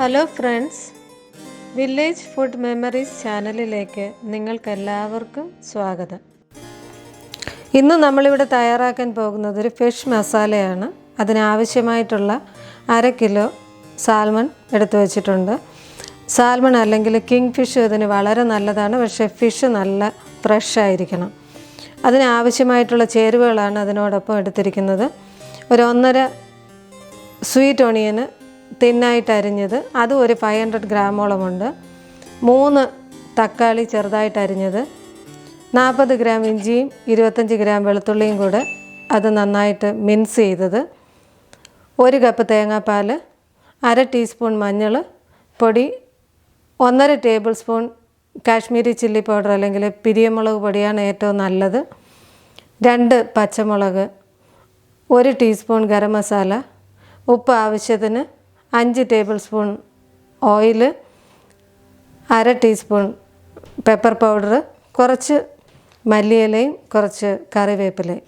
Hello friends, village food memories ചാനലിലേക്ക് നിങ്ങൾക്കെല്ലാവർക്കും സ്വാഗതം. ഇന്ന് നമ്മളിവിടെ തയ്യാറാക്കാൻ പോകുന്നത് ഒരു ഫിഷ് മസാലയാണ്. അതിനാവശ്യമായിട്ടുള്ള 1/2 കിലോ സാൽമൺ എടുത്തു വച്ചിട്ടുണ്ട്. സാൽമൺ അല്ലെങ്കിൽ കിങ് ഫിഷ് ഇതിന് വളരെ നല്ലതാണ്, പക്ഷേ ഫിഷ് നല്ല ഫ്രഷ് ആയിരിക്കണം. അതിനാവശ്യമായിട്ടുള്ള ചേരുവകളാണ് അതിനോടൊപ്പം എടുത്തിരിക്കുന്നത്. ഒരു 1.5 സ്വീറ്റ് ഓണിയന് തിന്നായിട്ട് അരിഞ്ഞത്, അതും ഒരു 500 ഗ്രാമോളമുണ്ട്. 3 തക്കാളി ചെറുതായിട്ട് അരിഞ്ഞത്, 40 ഗ്രാം ഇഞ്ചിയും 25 ഗ്രാം വെളുത്തുള്ളിയും കൂടെ അത് നന്നായിട്ട് മിൻസ് ചെയ്തത്, 1 കപ്പ് തേങ്ങാപ്പാൽ, 1/2 ടീസ്പൂൺ മഞ്ഞൾ പൊടി, 1.5 table spoon Kashmiri chilli powder അല്ലെങ്കിൽ പിരിയമുളക് പൊടിയാണ് ഏറ്റവും നല്ലത്, 2 പച്ചമുളക്, 1 ടീസ്പൂൺ ഗരം മസാല, ഉപ്പ് ആവശ്യത്തിന്, 5 table spoon oil, 1/2 teaspoon pepper powder, കുറച്ച് മല്ലിയിലയും കുറച്ച് കറിവേപ്പിലയും.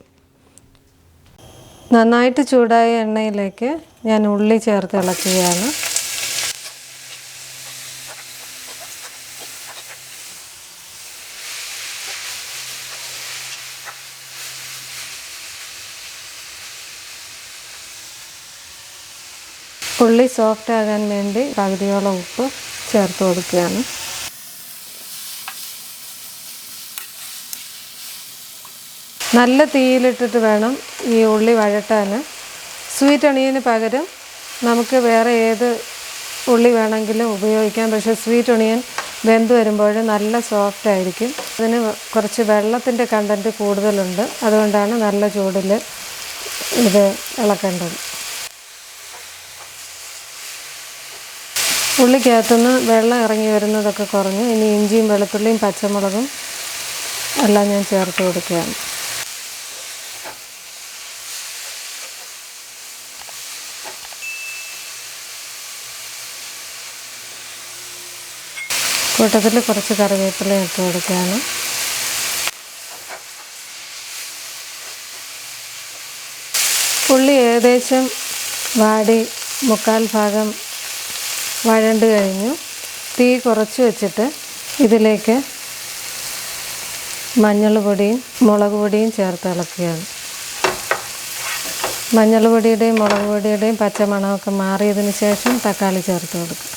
നന്നായിട്ട് ചൂടായ എണ്ണയിലേക്ക് ഞാൻ ഉള്ളി ചേർത്ത് ഇളക്കുകയാണ്. ഉള്ളി സോഫ്റ്റ് ആകാൻ വേണ്ടി പകുതിയോളം ഉപ്പ് ചേർത്ത് കൊടുക്കുകയാണ്. നല്ല തീയിലിട്ടിട്ട് വേണം ഈ ഉള്ളി വഴട്ടാൻ. സ്വീറ്റ് ഒണിയന് പകരം നമുക്ക് വേറെ ഏത് ഉള്ളി വേണമെങ്കിലും ഉപയോഗിക്കാം, പക്ഷേ സ്വീറ്റ് ഒണിയൻ വെന്ത് വരുമ്പോൾ നല്ല സോഫ്റ്റ് ആയിരിക്കും. അതിന് കുറച്ച് വെള്ളത്തിൻ്റെ കണ്ടൻറ്റ് കൂടുതലുണ്ട്, അതുകൊണ്ടാണ് നല്ല ചൂടിൽ ഇത് ഇളക്കേണ്ടത്. ഉള്ളിക്കകത്തുനിന്ന് വെള്ളം ഇറങ്ങി വരുന്നതൊക്കെ കുറഞ്ഞ് ഇനി ഇഞ്ചിയും വെളുത്തുള്ളിയും പച്ചമുളകും എല്ലാം ഞാൻ ചേർത്ത് കൊടുക്കുകയാണ്. കൂട്ടത്തിൽ കുറച്ച് കറിവേപ്പില ഇട്ട് കൊടുക്കുകയാണ്. ഉള്ളി ഏകദേശം വാടി 1/4 ഭാഗം വഴണ്ട് കഴിഞ്ഞു. തീ കുറച്ച് വെച്ചിട്ട് ഇതിലേക്ക് മഞ്ഞൾ പൊടിയും മുളക് പൊടിയും ചേർത്ത് ഇളക്കുകയാണ്. മഞ്ഞൾ പൊടിയുടെയും മുളക് പൊടിയുടെയും പച്ചമണമൊക്കെ മാറിയതിന് ശേഷം തക്കാളി ചേർത്ത് കൊടുക്കുക.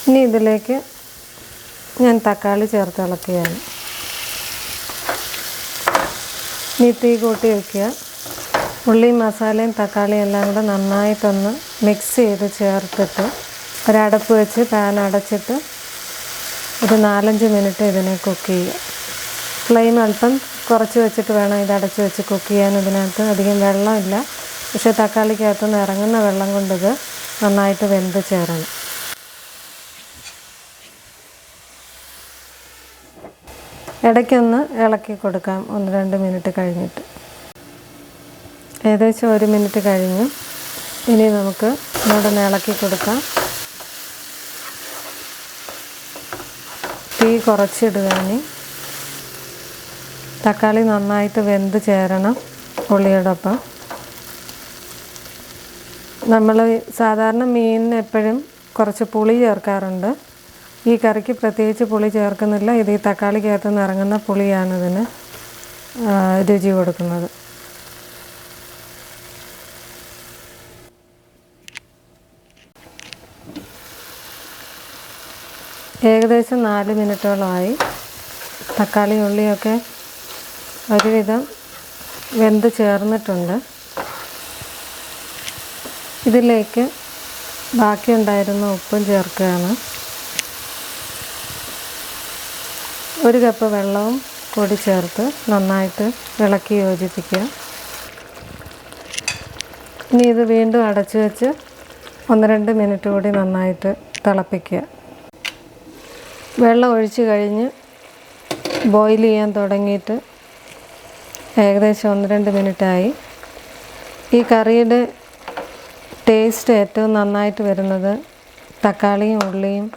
ഇനി ഇതിലേക്ക് ഞാൻ തക്കാളി ചേർത്ത് ഇളക്കുകയാണ്. ഇനി തീ കൂട്ടി വയ്ക്കുക. ഉള്ളിയും മസാലയും തക്കാളിയും എല്ലാം കൂടെ നന്നായിട്ടൊന്ന് മിക്സ് ചെയ്ത് ചേർത്തിട്ട് ഒരടപ്പ് വെച്ച് പാൻ അടച്ചിട്ട് ഒരു 4-5 മിനിറ്റ് ഇതിനെ കുക്ക് ചെയ്യുക. ഫ്ലെയിം അല്പം കുറച്ച് വെച്ചിട്ട് വേണം ഇത് അടച്ച് വെച്ച് കുക്ക് ചെയ്യാൻ. ഇതിനകത്ത് അധികം വെള്ളമില്ല, പക്ഷേ തക്കാളിക്കകത്തുനിന്ന് ഇറങ്ങുന്ന വെള്ളം കൊണ്ടിത് നന്നായിട്ട് വെന്ത് ചേരണം. ഇടയ്ക്കൊന്ന് ഇളക്കി കൊടുക്കാം 1-2 മിനിറ്റ് കഴിഞ്ഞിട്ട്. ഏകദേശം 1 മിനിറ്റ് കഴിഞ്ഞു. ഇനി നമുക്ക് ഇങ്ങോട്ടൊന്ന് ഇളക്കി കൊടുക്കാം. തീ കുറച്ചിടുക. ഇനി തക്കാളി നന്നായിട്ട് വെന്ത് ചേരണം ഉള്ളിയോടൊപ്പം. നമ്മൾ സാധാരണ മീനിന് എപ്പോഴും കുറച്ച് പുളി ചേർക്കാറുണ്ട്. ഈ കറിക്ക് പ്രത്യേകിച്ച് പുളി ചേർക്കുന്നില്ല. ഇത് ഈ തക്കാളിക്കകത്ത് നിന്ന് ഇറങ്ങുന്ന പുളിയാണ് ഇതിന് രുചി കൊടുക്കുന്നത്. ഏകദേശം 4 മിനിറ്റോളമായി. തക്കാളി ഉള്ളിയൊക്കെ ഒരുവിധം വെന്ത് ചേർന്നിട്ടുണ്ട്. ഇതിലേക്ക് ബാക്കിയുണ്ടായിരുന്ന ഉപ്പും ചേർക്കുകയാണ്. 1 കപ്പ് വെള്ളവും കൂടി ചേർത്ത് നന്നായിട്ട് ഇളക്കി യോജിപ്പിക്കുക. ഇനി ഇത് വീണ്ടും അടച്ചു വെച്ച് 1-2 മിനിറ്റ് കൂടി നന്നായിട്ട് തിളപ്പിക്കുക. വെള്ളം ഒഴിച്ച് കഴിഞ്ഞ് ബോയിൽ ചെയ്യാൻ തുടങ്ങിയിട്ട് ഏകദേശം 1-2 മിനിറ്റായി. ഈ കറിയുടെ ടേസ്റ്റ് ഏറ്റവും നന്നായിട്ട് വരുന്നത് തക്കാളിയും ഉള്ളിയും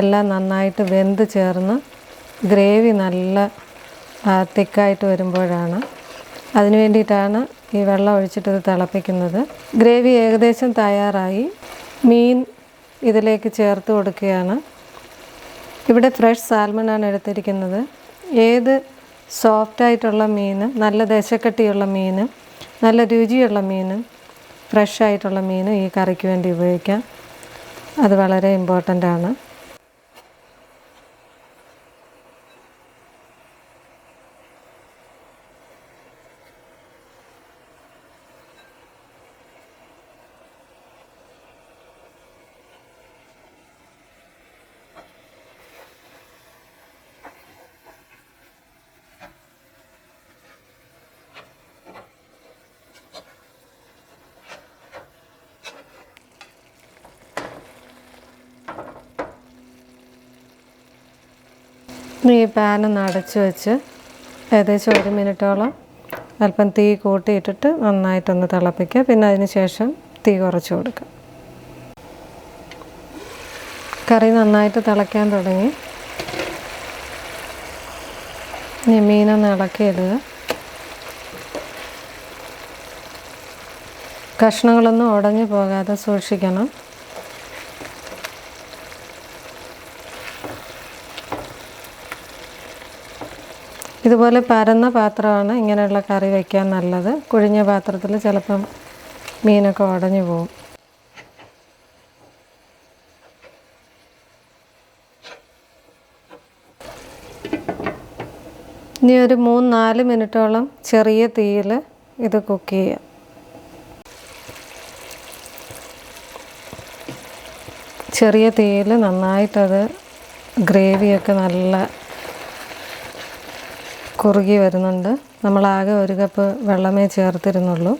എല്ലാം നന്നായിട്ട് വെന്ത് ചേർന്ന് ഗ്രേവി നല്ല തിക്കായിട്ട് വരുമ്പോഴാണ്. അതിന് വേണ്ടിയിട്ടാണ് ഈ വെള്ളം ഒഴിച്ചിട്ട് ഇത് തിളപ്പിക്കുന്നത്. ഗ്രേവി ഏകദേശം തയ്യാറായി. മീൻ ഇതിലേക്ക് ചേർത്ത് കൊടുക്കുകയാണ്. ഇവിടെ ഫ്രഷ് സാൽമണാണ് എടുത്തിരിക്കുന്നത്. ഏത് സോഫ്റ്റായിട്ടുള്ള മീൻ, നല്ല ദശക്കട്ടിയുള്ള മീൻ, നല്ല രുചിയുള്ള മീൻ, ഫ്രഷായിട്ടുള്ള മീൻ ഈ കറിക്ക് വേണ്ടി ഉപയോഗിക്കാം. അത് വളരെ ഇമ്പോർട്ടൻ്റ് ആണ്. ഈ പാനൊന്ന് അടച്ച് വെച്ച് ഏകദേശം 1 മിനിറ്റോളം അല്പം തീ കൂട്ടിയിട്ടിട്ട് നന്നായിട്ടൊന്ന് തിളപ്പിക്കുക. പിന്നെ അതിന് ശേഷം തീ കുറച്ച് കൊടുക്കുക. കറി നന്നായിട്ട് തിളയ്ക്കാൻ തുടങ്ങി. ഇനി മീനൊന്ന് ഇളക്കിയിടുക. കഷ്ണങ്ങളൊന്നും ഉടഞ്ഞു പോകാതെ സൂക്ഷിക്കണം. ഇതുപോലെ പരന്ന പാത്രമാണ് ഇങ്ങനെയുള്ള കറി വയ്ക്കാൻ നല്ലത്. കുഴിഞ്ഞ പാത്രത്തിൽ ചിലപ്പം മീനൊക്കെ ഉടഞ്ഞു പോകും. ഇനി ഒരു 3-4 മിനിറ്റോളം ചെറിയ തീയിൽ ഇത് കുക്ക് ചെയ്യാം. ചെറിയ തീയിൽ നന്നായിട്ടത് ഗ്രേവിയൊക്കെ നല്ല കുറുകി വരുന്നുണ്ട്. നമ്മളാകെ 1 കപ്പ് വെള്ളമേ ചേർത്തിരുന്നുള്ളൂ.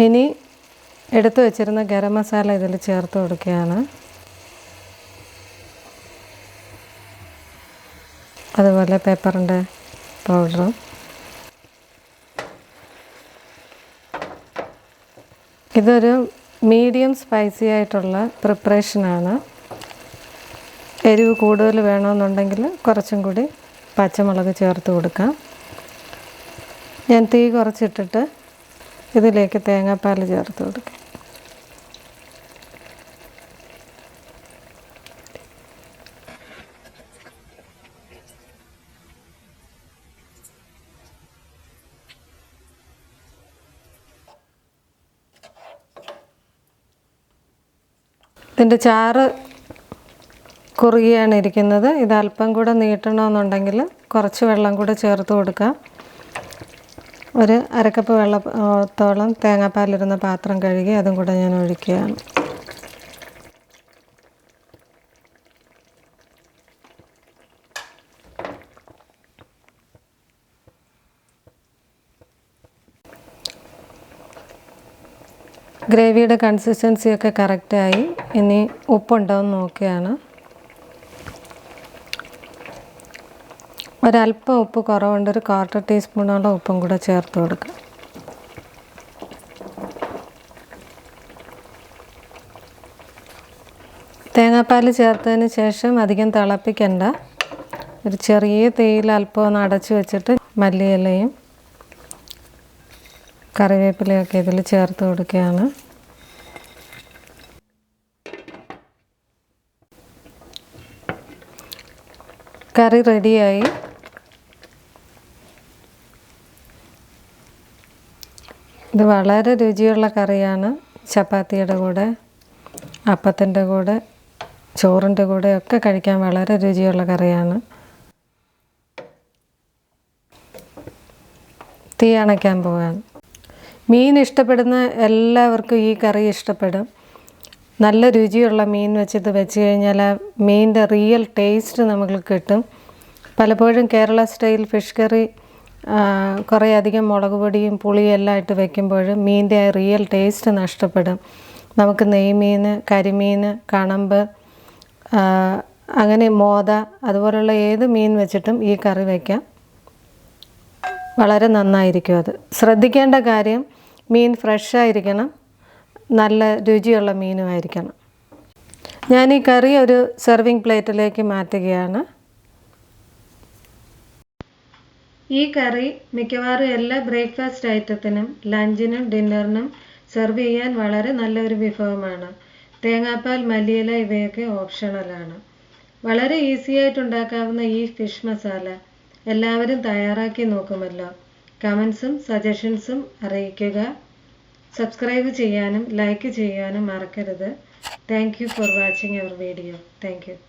ഇനി എടുത്തു വച്ചിരുന്ന ഗരം മസാല ഇതിൽ ചേർത്ത് കൊടുക്കുകയാണ്. അതുപോലെ പെപ്പറിൻ്റെ പൗഡറും. ഇതൊരു മീഡിയം സ്പൈസി ആയിട്ടുള്ള പ്രിപ്പറേഷനാണ്. എരിവ് കൂടുതൽ വേണമെന്നുണ്ടെങ്കിൽ കുറച്ചും കൂടി പച്ചമുളക് ചേർത്ത് കൊടുക്കാം. ഞാൻ തീ കുറച്ചിട്ടിട്ട് ഇതിലേക്ക് തേങ്ങാപ്പാൽ ചേർത്ത് കൊടുക്കാം. ഇതിൻ്റെ ചാറ് കുറുകിയാണ് ഇരിക്കുന്നത്. ഇത് അല്പം കൂടെ നീട്ടണമെന്നുണ്ടെങ്കിൽ കുറച്ച് വെള്ളം കൂടെ ചേർത്ത് കൊടുക്കാം. ഒരു 1/2 കപ്പ് വെള്ളത്തോളം തേങ്ങാപ്പാലിരുന്ന പാത്രം കഴുകി അതും കൂടെ ഞാൻ ഒഴിക്കുകയാണ്. ഗ്രേവിയുടെ കൺസിസ്റ്റൻസിയൊക്കെ കറക്റ്റായി. ഇനി ഉപ്പുണ്ടോ എന്ന് നോക്കുകയാണ്. ഒരല്പം ഉപ്പ് കുറവുണ്ട്. ഒരു 1/4 ടീസ്പൂണോളം ഉപ്പും കൂടെ ചേർത്ത് കൊടുക്കുക. തേങ്ങാപ്പാൽ ചേർത്തതിന് ശേഷം അധികം തിളപ്പിക്കണ്ട. ഒരു ചെറിയ തീയിൽ അല്പം ഒന്ന് അടച്ചു വെച്ചിട്ട് മല്ലിയിലയും കറിവേപ്പിലയൊക്കെ ഇതിൽ ചേർത്ത് കൊടുക്കുകയാണ്. കറി റെഡിയായി. ഇത് വളരെ രുചിയുള്ള കറിയാണ്. ചപ്പാത്തിയുടെ കൂടെ, അപ്പത്തിൻ്റെ കൂടെ, ചോറിൻ്റെ കൂടെ ഒക്കെ കഴിക്കാൻ വളരെ രുചിയുള്ള കറിയാണ്. തീ അണയ്ക്കാൻ പോകാൻ. മീൻ ഇഷ്ടപ്പെടുന്ന എല്ലാവർക്കും ഈ കറി ഇഷ്ടപ്പെടും. നല്ല രുചിയുള്ള മീൻ വെച്ചിട്ട് വെച്ച് കഴിഞ്ഞാൽ ആ മീനിൻ്റെ റിയൽ ടേസ്റ്റ് നമുക്ക് കിട്ടും. പലപ്പോഴും കേരള സ്റ്റൈൽ ഫിഷ് കറി കുറേ അധികം മുളക് പൊടിയും പുളിയും എല്ലാം ഇട്ട് വെക്കുമ്പോൾ മീനിൻ്റെ ആ റിയൽ ടേസ്റ്റ് നഷ്ടപ്പെടും. നമുക്ക് നെയ്മീൻ, കരിമീൻ, കണമ്പ് അങ്ങനെ മോത അതുപോലുള്ള ഏത് മീൻ വെച്ചിട്ടും ഈ കറി വയ്ക്കാം. വളരെ നന്നായിരിക്കും. അത് ശ്രദ്ധിക്കേണ്ട കാര്യം മീൻ ഫ്രഷായിരിക്കണം, നല്ല രുചിയുള്ള മീനുമായിരിക്കണം. ഞാൻ ഈ കറി ഒരു സെർവിങ് പ്ലേറ്റിലേക്ക് മാറ്റുകയാണ്. ഈ കറി മിക്കവാറും എല്ലാ ബ്രേക്ക്ഫാസ്റ്റ് ഐറ്റത്തിനും ലഞ്ചിനും ഡിന്നറിനും സെർവ് ചെയ്യാൻ വളരെ നല്ലൊരു വിഭവമാണ്. തേങ്ങാപ്പാൽ, മല്ലിയില ഇവയൊക്കെ ഓപ്ഷണലാണ്. വളരെ ഈസി ആയിട്ട് ഉണ്ടാക്കാവുന്ന ഈ ഫിഷ് മസാല എല്ലാവരും തയ്യാറാക്കി നോക്കുമല്ലോ. കമൻസും സജഷൻസും അറിയിക്കുക. സബ്സ്ക്രൈബ് ചെയ്യാനും ലൈക്ക് ചെയ്യാനും മറക്കരുത്. Thank you for watching our video. Thank U.